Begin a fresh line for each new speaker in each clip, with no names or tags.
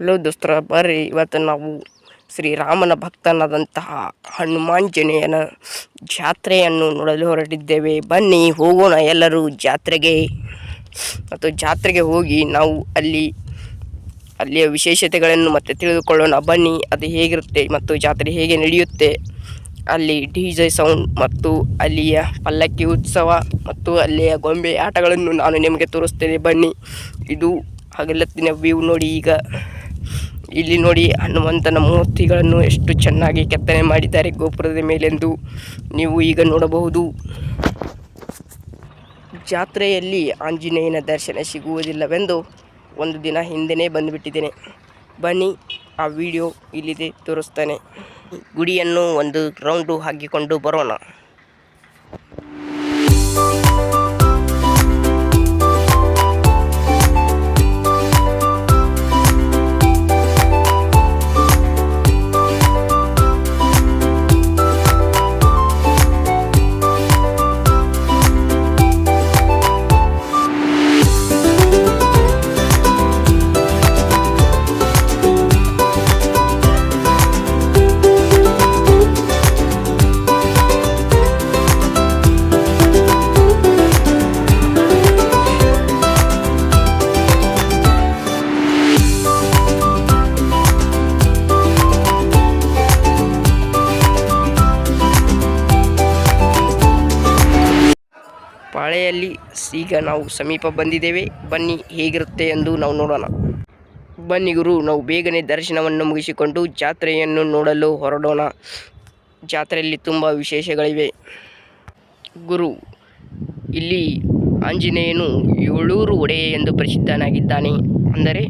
Hello ದೋಸ್ತರ, ಬರ್ರಿ ಇವತ್ತು ನಾವು ಶ್ರೀರಾಮನ ಭಕ್ತನಾದಂತಹ ಹನುಮಾಂಜನೇಯನ ಜಾತ್ರೆಯನ್ನು ನೋಡಲು ಹೊರಟಿದ್ದೇವೆ. ಬನ್ನಿ ಹೋಗೋಣ ಎಲ್ಲರೂ ಜಾತ್ರೆಗೆ. ಮತ್ತು ಜಾತ್ರೆಗೆ ಹೋಗಿ ನಾವು ಅಲ್ಲಿಯ ವಿಶೇಷತೆಗಳನ್ನು ಮತ್ತೆ ತಿಳಿದುಕೊಳ್ಳೋಣ. ಬನ್ನಿ, ಅದು ಹೇಗಿರುತ್ತೆ ಮತ್ತು ಜಾತ್ರೆ ಹೇಗೆ ನಡೆಯುತ್ತೆ, ಅಲ್ಲಿ DJ ಸೌಂಡ್ ಮತ್ತು ಅಲ್ಲಿಯ ಪಲ್ಲಕ್ಕಿ ಉತ್ಸವ ಮತ್ತು ಅಲ್ಲಿಯ ಗೊಂಬೆ ಆಟಗಳನ್ನು ನಾನು ನಿಮಗೆ ತೋರಿಸ್ತೇನೆ. ಬನ್ನಿ, ಇದು ಹಗಲತ್ತಿನ ವ್ಯೂ ನೋಡಿ. ಈಗ ಇಲ್ಲಿ ನೋಡಿ, ಹನುಮಂತನ ಮೂರ್ತಿಗಳನ್ನು ಎಷ್ಟು ಚೆನ್ನಾಗಿ ಕೆತ್ತನೆ ಮಾಡಿದ್ದಾರೆ ಗೋಪುರದ ಮೇಲೆಂದು ನೀವು ಈಗ ನೋಡಬಹುದು. ಜಾತ್ರೆಯಲ್ಲಿ ಆಂಜನೇಯನ ದರ್ಶನ ಸಿಗುವುದಿಲ್ಲವೆಂದು ಒಂದು ದಿನ ಹಿಂದೆಯೇ ಬಂದುಬಿಟ್ಟಿದ್ದೇನೆ. ಬನ್ನಿ, ಆ ವಿಡಿಯೋ ಇಲ್ಲಿದೆ, ತೋರಿಸ್ತಾನೆ. ಗುಡಿಯನ್ನು ಒಂದು ರೌಂಡು ಹಾಕಿಕೊಂಡು ಬರೋಣ. ಪಾಳೆಯಲ್ಲಿ ಈಗ ನಾವು ಸಮೀಪ ಬಂದಿದ್ದೇವೆ. ಬನ್ನಿ, ಹೇಗಿರುತ್ತೆ ಎಂದು ನಾವು ನೋಡೋಣ. ಬನ್ನಿ ಗುರು, ನಾವು ಬೇಗನೆ ದರ್ಶನವನ್ನು ಮುಗಿಸಿಕೊಂಡು ಜಾತ್ರೆಯನ್ನು ನೋಡಲು ಹೊರಡೋಣ. ಜಾತ್ರೆಯಲ್ಲಿ ತುಂಬ ವಿಶೇಷಗಳಿವೆ ಗುರು. ಇಲ್ಲಿ ಆಂಜನೇಯನು ಏಳೂರು ಒಡೆಯ ಎಂದು ಪ್ರಸಿದ್ಧನಾಗಿದ್ದಾನೆ. ಅಂದರೆ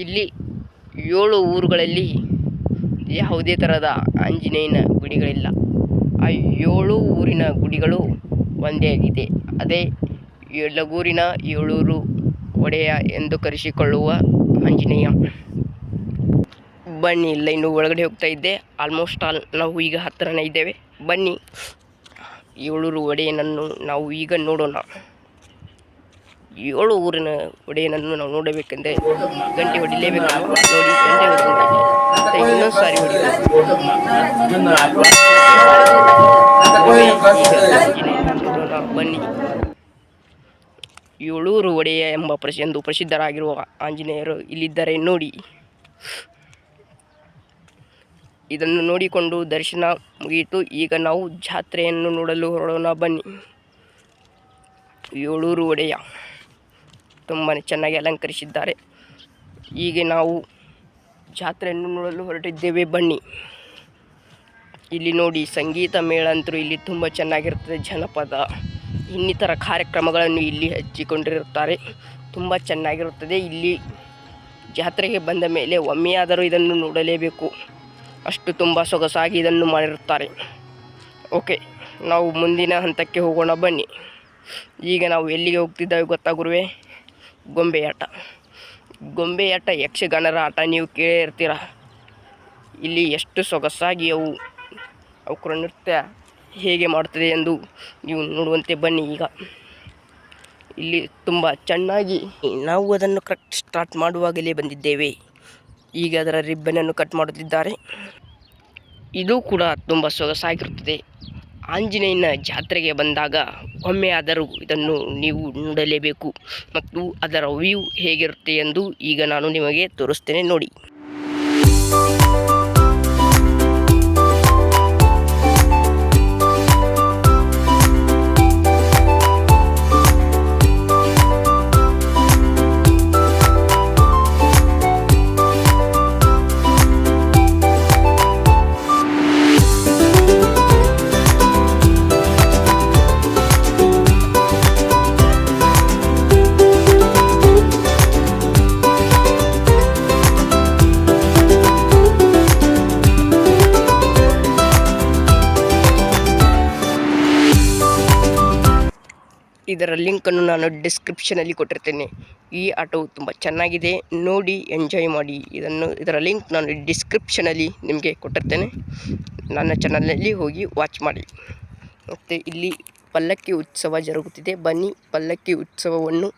ಇಲ್ಲಿ 7 ಊರುಗಳಲ್ಲಿ ಯಾವುದೇ ಥರದ ಆಂಜನೇಯನ ಗುಡಿಗಳಿಲ್ಲ. ಆ 7 ಊರಿನ ಗುಡಿಗಳು ಒಂದೇ ಆಗಿದೆ. ಅದೇ ಯಲಗೂರಿನ ಏಳೂರು ಒಡೆಯ ಎಂದು ಕರೆಸಿಕೊಳ್ಳುವ ಆಂಜನೇಯ. ಬನ್ನಿ, ಇಲ್ಲ ಇನ್ನು ಒಳಗಡೆ ಹೋಗ್ತಾ ಇದ್ದೆ. ಆಲ್ಮೋಸ್ಟ್ ಆಲ್ ನಾವು ಈಗ ಹತ್ತಿರನೇ ಇದ್ದೇವೆ. ಬನ್ನಿ, ಏಳೂರು ಒಡೆಯನನ್ನು ನಾವು ಈಗ ನೋಡೋಣ. 7 ಊರಿನ ಒಡೆಯನನ್ನು ನಾವು ನೋಡಬೇಕೆಂದರೆ ಗಂಟೆ ಹೊಡಿಲೇಬೇಕು. ನೋಡಿ, ಗಂಟೆ ಹೊಡೆದಿದ್ದಾನೆ. ಮತ್ತು ಇನ್ನೊಂದು ಸಾರಿ ನೋಡೋಣ. ಬನ್ನಿ, ಏಳೂರು ಒಡೆಯ ಎಂಬ ಎಂದು ಪ್ರಸಿದ್ಧರಾಗಿರುವ ಆಂಜನೇಯರು ಇಲ್ಲಿದ್ದಾರೆ ನೋಡಿ. ಇದನ್ನು ನೋಡಿಕೊಂಡು ದರ್ಶನ ಮುಗಿಯಿತು. ಈಗ ನಾವು ಜಾತ್ರೆಯನ್ನು ನೋಡಲು ಹೊರಡೋಣ. ಬನ್ನಿ, ಏಳೂರು ಒಡೆಯ ತುಂಬಾ ಚೆನ್ನಾಗಿ ಅಲಂಕರಿಸಿದ್ದಾರೆ. ಹೀಗೆ ನಾವು ಜಾತ್ರೆಯನ್ನು ನೋಡಲು ಹೊರಟಿದ್ದೇವೆ. ಬನ್ನಿ, ಇಲ್ಲಿ ನೋಡಿ, ಸಂಗೀತ ಮೇಳ ಅಂತೂ ಇಲ್ಲಿ ತುಂಬ ಚೆನ್ನಾಗಿರ್ತದೆ. ಜನಪದ ಇನ್ನಿತರ ಕಾರ್ಯಕ್ರಮಗಳನ್ನು ಇಲ್ಲಿ ಹಚ್ಚಿಕೊಂಡಿರುತ್ತಾರೆ. ತುಂಬ ಚೆನ್ನಾಗಿರುತ್ತದೆ. ಇಲ್ಲಿ ಜಾತ್ರೆಗೆ ಬಂದ ಮೇಲೆ ಒಮ್ಮೆಯಾದರೂ ಇದನ್ನು ನೋಡಲೇಬೇಕು. ಅಷ್ಟು ತುಂಬ ಸೊಗಸಾಗಿ ಇದನ್ನು ಮಾಡಿರುತ್ತಾರೆ. ಓಕೆ, ನಾವು ಮುಂದಿನ ಹಂತಕ್ಕೆ ಹೋಗೋಣ. ಬನ್ನಿ, ಈಗ ನಾವು ಎಲ್ಲಿಗೆ ಹೋಗ್ತಿದ್ದೇವೆ ಗೊತ್ತಾ ಗುರುವೇ? ಗೊಂಬೆಯಾಟ. ಗೊಂಬೆಯಾಟ ಯಕ್ಷಗಾನರ ಆಟ ನೀವು ಕೇಳೇ ಇರ್ತೀರ. ಇಲ್ಲಿ ಎಷ್ಟು ಸೊಗಸಾಗಿ ಅವುಗಳ ನೃತ್ಯ ಹೇಗೆ ಮಾಡುತ್ತದೆ ಎಂದು ನೀವು ನೋಡುವಂತೆ. ಬನ್ನಿ, ಈಗ ಇಲ್ಲಿ ತುಂಬ ಚೆನ್ನಾಗಿ ನಾವು ಅದನ್ನು ಕರೆಕ್ಟ್ ಸ್ಟಾರ್ಟ್ ಮಾಡುವಾಗಲೇ ಬಂದಿದ್ದೇವೆ. ಈಗ ಅದರ ರಿಬ್ಬನನ್ನು ಕಟ್ ಮಾಡುತ್ತಿದ್ದಾರೆ. ಇದು ಕೂಡ ತುಂಬ ಸೊಗಸಾಗಿರುತ್ತದೆ. ಆಂಜನೇಯನ ಜಾತ್ರೆಗೆ ಬಂದಾಗ ಒಮ್ಮೆ ಆದರೂ ಇದನ್ನು ನೀವು ನೋಡಲೇಬೇಕು. ಮತ್ತು ಅದರ ವ್ಯೂ ಹೇಗಿರುತ್ತೆ ಎಂದು ಈಗ ನಾನು ನಿಮಗೆ ತೋರಿಸ್ತೇನೆ ನೋಡಿ. ಇದರ ಲಿಂಕನ್ನು ನಾನು ಡಿಸ್ಕ್ರಿಪ್ಷನಲ್ಲಿ ಕೊಟ್ಟಿರ್ತೇನೆ. ಈ ಆಟವು ತುಂಬ ಚೆನ್ನಾಗಿದೆ, ನೋಡಿ ಎಂಜಾಯ್ ಮಾಡಿ. ಇದರ ಲಿಂಕ್ ನಾನು ಡಿಸ್ಕ್ರಿಪ್ಷನಲ್ಲಿ ನಿಮಗೆ ಕೊಟ್ಟಿರ್ತೇನೆ. ನನ್ನ ಚಾನಲ್ನಲ್ಲಿ ಹೋಗಿ ವಾಚ್ ಮಾಡಿ. ಮತ್ತು ಇಲ್ಲಿ ಪಲ್ಲಕ್ಕಿ ಉತ್ಸವ ಜರುಗುತ್ತಿದೆ. ಬನ್ನಿ, ಪಲ್ಲಕ್ಕಿ ಉತ್ಸವವನ್ನು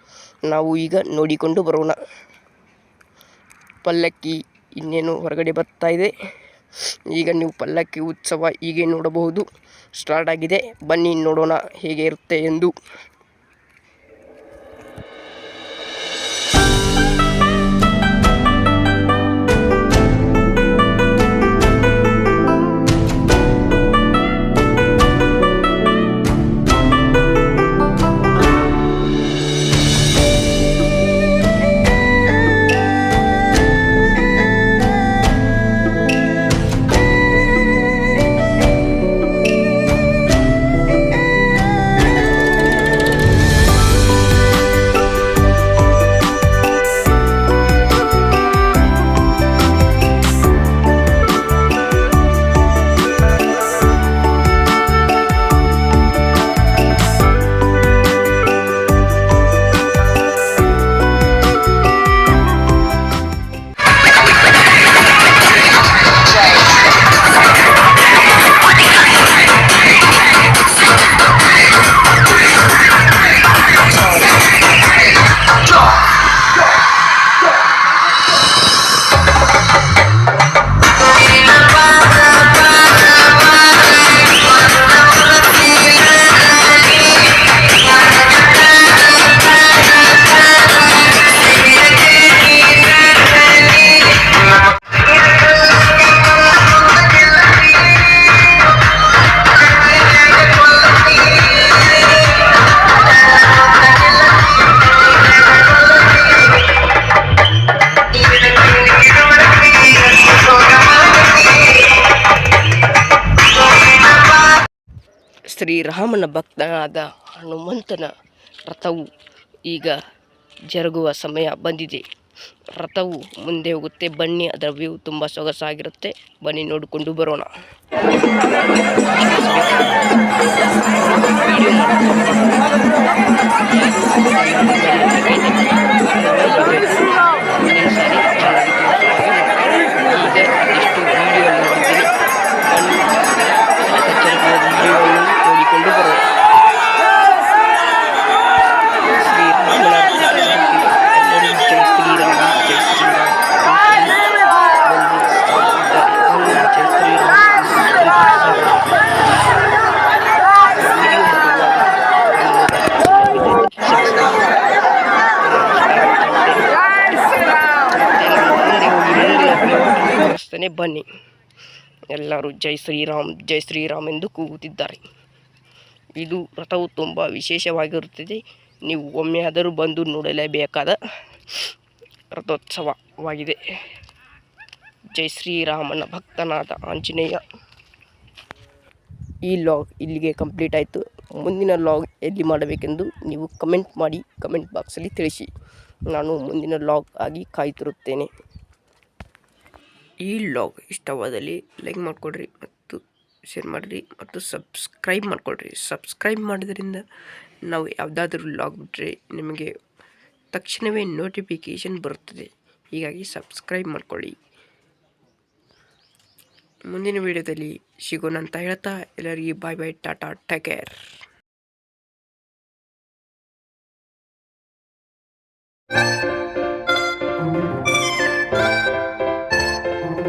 ನಾವು ಈಗ ನೋಡಿಕೊಂಡು ಬರೋಣ. ಪಲ್ಲಕ್ಕಿ ಇನ್ನೇನು ಹೊರಗಡೆ ಬರ್ತಾ ಇದೆ. ಈಗ ನೀವು ಪಲ್ಲಕ್ಕಿ ಉತ್ಸವ ಹೀಗೆ ನೋಡಬಹುದು, ಸ್ಟಾರ್ಟ್ ಆಗಿದೆ. ಬನ್ನಿ ನೋಡೋಣ ಹೇಗೆ ಇರುತ್ತೆ ಎಂದು. ಶ್ರೀರಾಮನ ಭಕ್ತನಾದ ಹನುಮಂತನ ರಥವು ಈಗ ಜರುಗುವ ಸಮಯ ಬಂದಿದೆ. ರಥವು ಮುಂದೆ ಹೋಗುತ್ತೆ. ಬನ್ನಿ, ಅದರ ವ್ಯೂ ತುಂಬ ಸೊಗಸಾಗಿರುತ್ತೆ. ಬನ್ನಿ ನೋಡಿಕೊಂಡು ಬರೋಣ. ನೋಡಿಕೊಂಡು ಬರೋಣ. ಬನ್ನಿ, ಎಲ್ಲರೂ ಜೈ ಶ್ರೀರಾಮ್ ಜೈ ಶ್ರೀರಾಮ್ ಎಂದು ಕೂಗುತ್ತಿದ್ದಾರೆ. ಇದು ರಥವು ತುಂಬ ವಿಶೇಷವಾಗಿರುತ್ತದೆ. ನೀವು ಒಮ್ಮೆಯಾದರೂ ಬಂದು ನೋಡಲೇಬೇಕಾದ ರಥೋತ್ಸವವಾಗಿದೆ. ಜೈ ಶ್ರೀರಾಮನ ಭಕ್ತನಾದ ಆಂಜನೇಯ. ಈ ಲಾಗ್ ಇಲ್ಲಿಗೆ ಕಂಪ್ಲೀಟ್ ಆಯಿತು. ಮುಂದಿನ ಲಾಗ್ ಎಲ್ಲಿ ಮಾಡಬೇಕೆಂದು ನೀವು ಕಮೆಂಟ್ ಮಾಡಿ, ಕಮೆಂಟ್ ಬಾಕ್ಸಲ್ಲಿ ತಿಳಿಸಿ. ನಾನು ಮುಂದಿನ ಲಾಗ್ ಆಗಿ ಕಾಯ್ತಿರುತ್ತೇನೆ. ಈ ಲಾಗ್ ಇಷ್ಟವಾದಲ್ಲಿ ಲೈಕ್ ಮಾಡಿಕೊಡ್ರಿ ಮತ್ತು ಶೇರ್ ಮಾಡಿರಿ ಮತ್ತು ಸಬ್ಸ್ಕ್ರೈಬ್ ಮಾಡಿಕೊಡ್ರಿ. ಸಬ್ಸ್ಕ್ರೈಬ್ ಮಾಡೋದ್ರಿಂದ ನಾವು ಯಾವುದಾದ್ರೂ ಲಾಗ್ ಬಿಟ್ಟರೆ ನಿಮಗೆ ತಕ್ಷಣವೇ ನೋಟಿಫಿಕೇಷನ್ ಬರುತ್ತದೆ. ಹೀಗಾಗಿ ಸಬ್ಸ್ಕ್ರೈಬ್ ಮಾಡಿಕೊಳ್ಳಿ. ಮುಂದಿನ ವಿಡಿಯೋದಲ್ಲಿ ಸಿಗೋಣ ಅಂತ ಹೇಳ್ತಾ ಎಲ್ಲರಿಗೆ ಬಾಯ್ ಬಾಯ್, ಟಾಟಾ, ಟೇಕ್ ಕೇರ್.